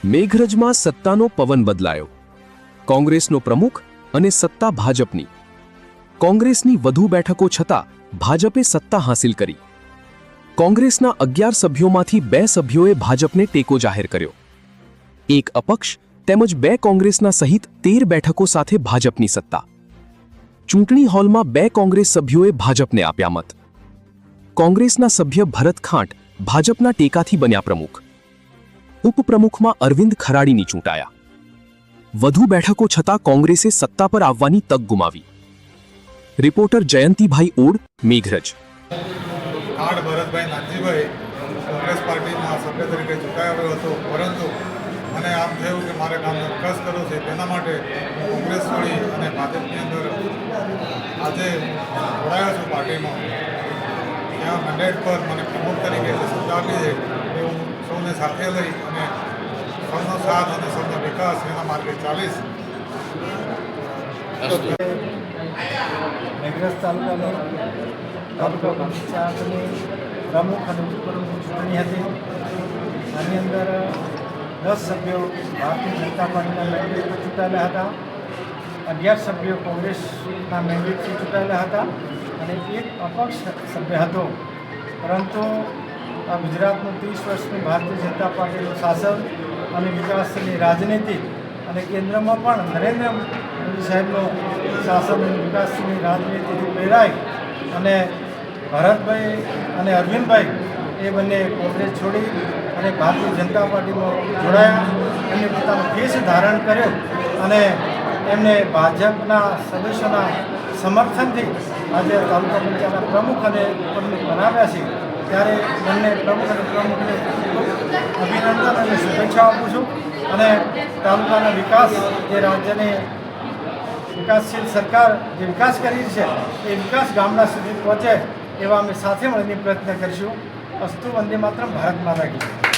મેઘરજમાં સત્તાનો પવન બદલાયો. કોંગ્રેસનો પ્રમુખ અને સત્તા ભાજપની. કોંગ્રેસની વધુ બેઠકો છતાં ભાજપે સત્તા હાંસિલ કરી. કોંગ્રેસના 11 સભ્યોમાંથી 2 સભ્યોએ ભાજપને ટેકો જાહેર કર્યો. એક અપક્ષ તેમજ 2 કોંગ્રેસના સહિત 13 બેઠકો સાથે ભાજપની સત્તા. ચૂંટણી હોલમાં 2 કોંગ્રેસ સભ્યોએ ભાજપને આપ્યા મત. કોંગ્રેસના સભ્ય ભરત ખાંટ ભાજપના ટેકાથી બન્યા પ્રમુખ. ઉપપ્રમુખમાં અરવિંદ ખરાડીની ચૂંટાયા. વધુ બેઠકો છતાં કોંગ્રેસે સત્તા પર આવવાની તક ગુમાવી. Reporter Jayantibhai odd, Meghraj. ખાંડ ભરતભાઈ નાનજીભાઈ કોંગ્રેસ પાર્ટીના સભ્ય તરીકે ચૂંટાયો હતો, પરંતુ મને આમ થયું કે મારે કામનો વિકાસ કરવો છે. તેના માટે કોંગ્રેસ છોડી અને ભાજપની અંદર આજે જોડાયો છું પાર્ટીમાં. ત્યાં મેન્ડેટ પર મને પ્રમુખ તરીકે જે સત્તા આપી છે એ હું સૌને સાથે લઈ અને સૌનો સાથ અને સૌનો વિકાસ એના માર્ગે ચાલીશ. મેઘરજ તાલુકાની તાલુકા પંચાયતની પ્રમુખ અને ઉપપ્રમુખ ચૂંટણી હતી. આની અંદર 10 સભ્યો ભારતીય જનતા પાર્ટીના મેન્ડેટથી ચૂંટાયેલા હતા, 11 સભ્યો કોંગ્રેસના મેન્ડેટથી ચૂંટાયેલા હતા અને એક અપક્ષ સભ્ય હતો. પરંતુ આ ગુજરાતનું 30 વર્ષનું ભારતીય જનતા પાર્ટીનું શાસન અને વિકાસની રાજનીતિ અને કેન્દ્રમાં પણ નરેન્દ્ર મોદી સાહેબનું શાસન અને વિકાસની રાજનીતિથી પ્રેરાઈ અને ભરતભાઈ અને અરવિંદભાઈ એ બંને કોંગ્રેસ છોડી અને ભારતીય જનતા પાર્ટીમાં જોડાયા. એમને પોતાનો કેસ ધારણ કર્યો અને એમને ભાજપના સદસ્યોના સમર્થનથી આજે તાલુકા પંચાયતના પ્રમુખ અને ઉપપ્રમુખ બનાવ્યા છે. ત્યારે બંને પ્રમુખ અને પ્રમુખને અભિનંદન અને શુભેચ્છા આપું છું. અને તાલુકાના વિકાસ, જે રાજ્યની વિકાસશીલ સરકાર જે વિકાસ કરી છે એ વિકાસ ગામડા સુધી પહોંચે એવા અમે સાથે મળીને પ્રયત્ન કરીશું. અસ્તુ વંદે માતરમ. ભારત માતા કી જય.